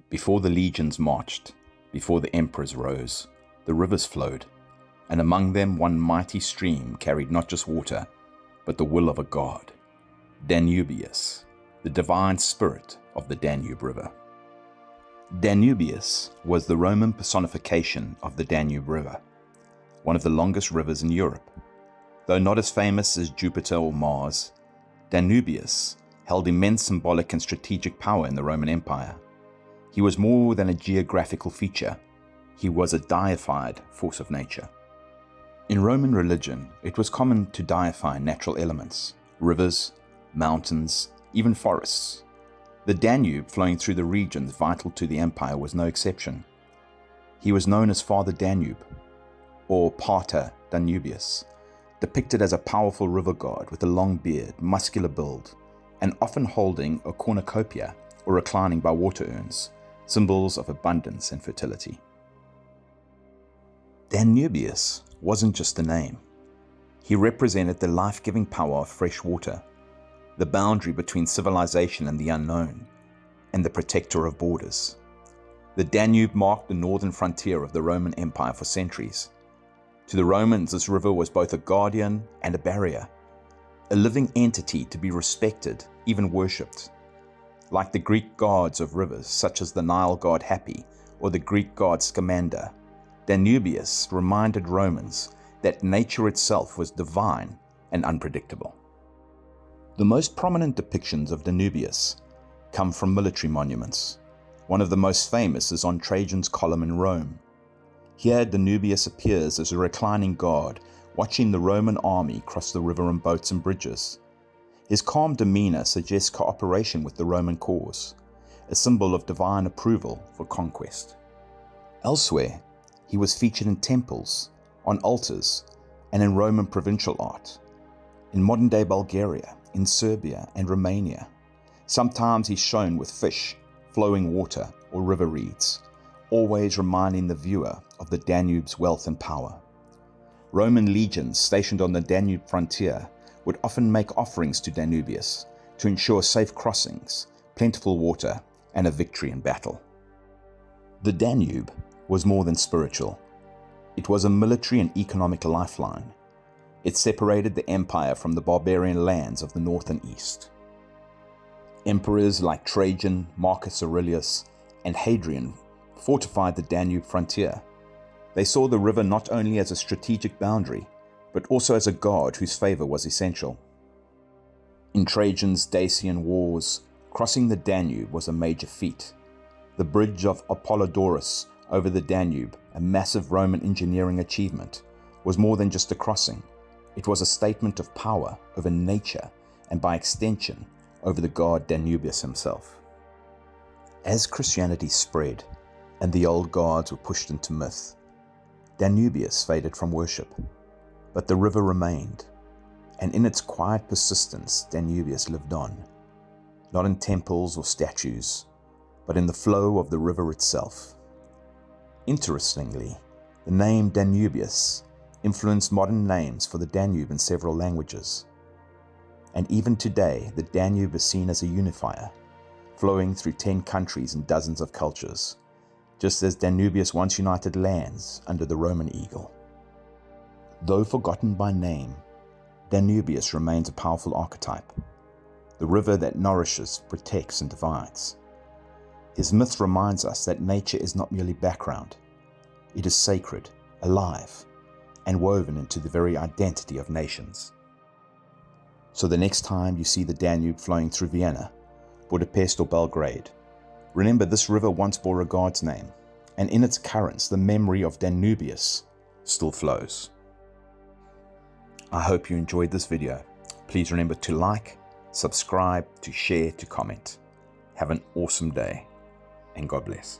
Before the legions marched, before the emperors rose, the rivers flowed, and among them one mighty stream carried not just water, but the will of a god, Danubius, the divine spirit of the Danube River. Danubius was the Roman personification of the Danube River, one of the longest rivers in Europe. Though not as famous as Jupiter or Mars, Danubius held immense symbolic and strategic power in the Roman Empire. He was more than a geographical feature. He was a deified force of nature. In Roman religion, it was common to deify natural elements, rivers, mountains, even forests. The Danube flowing through the regions vital to the empire was no exception. He was known as Father Danube, or Pater Danubius, depicted as a powerful river god with a long beard, muscular build, and often holding a cornucopia or reclining by water urns, symbols of abundance and fertility. Danubius wasn't just a name. He represented the life-giving power of fresh water, the boundary between civilization and the unknown, and the protector of borders. The Danube marked the northern frontier of the Roman Empire for centuries. To the Romans, this river was both a guardian and a barrier, a living entity to be respected, even worshipped. Like the Greek gods of rivers, such as the Nile god Hapi or the Greek god Scamander, Danubius reminded Romans that nature itself was divine and unpredictable. The most prominent depictions of Danubius come from military monuments. One of the most famous is on Trajan's column in Rome. Here, Danubius appears as a reclining god, watching the Roman army cross the river on boats and bridges. His calm demeanor suggests cooperation with the Roman cause, a symbol of divine approval for conquest. Elsewhere, he was featured in temples, on altars, and in Roman provincial art. In modern-day Bulgaria, in Serbia and Romania, sometimes he's shown with fish, flowing water, or river reeds, always reminding the viewer of the Danube's wealth and power. Roman legions stationed on the Danube frontier would often make offerings to Danubius to ensure safe crossings, plentiful water, and a victory in battle. The Danube was more than spiritual. It was a military and economic lifeline. It separated the empire from the barbarian lands of the north and east. Emperors like Trajan, Marcus Aurelius, and Hadrian fortified the Danube frontier. They saw the river not only as a strategic boundary, but also as a god whose favor was essential. In Trajan's Dacian wars, crossing the Danube was a major feat. The bridge of Apollodorus over the Danube, a massive Roman engineering achievement, was more than just a crossing. It was a statement of power over nature and, by extension, over the god Danubius himself. As Christianity spread and the old gods were pushed into myth, Danubius faded from worship, but the river remained, and in its quiet persistence Danubius lived on, not in temples or statues, but in the flow of the river itself. Interestingly, the name Danubius influenced modern names for the Danube in several languages. And even today, the Danube is seen as a unifier, flowing through 10 countries and dozens of cultures, just as Danubius once united lands under the Roman eagle. Though forgotten by name, Danubius remains a powerful archetype, the river that nourishes, protects, and divides. His myth reminds us that nature is not merely background. It is sacred, alive, and woven into the very identity of nations. So the next time you see the Danube flowing through Vienna, Budapest, or Belgrade, remember this river once bore a god's name, and in its currents the memory of Danubius still flows. I hope you enjoyed this video. Please remember to like, subscribe, to share, to comment. Have an awesome day, and God bless.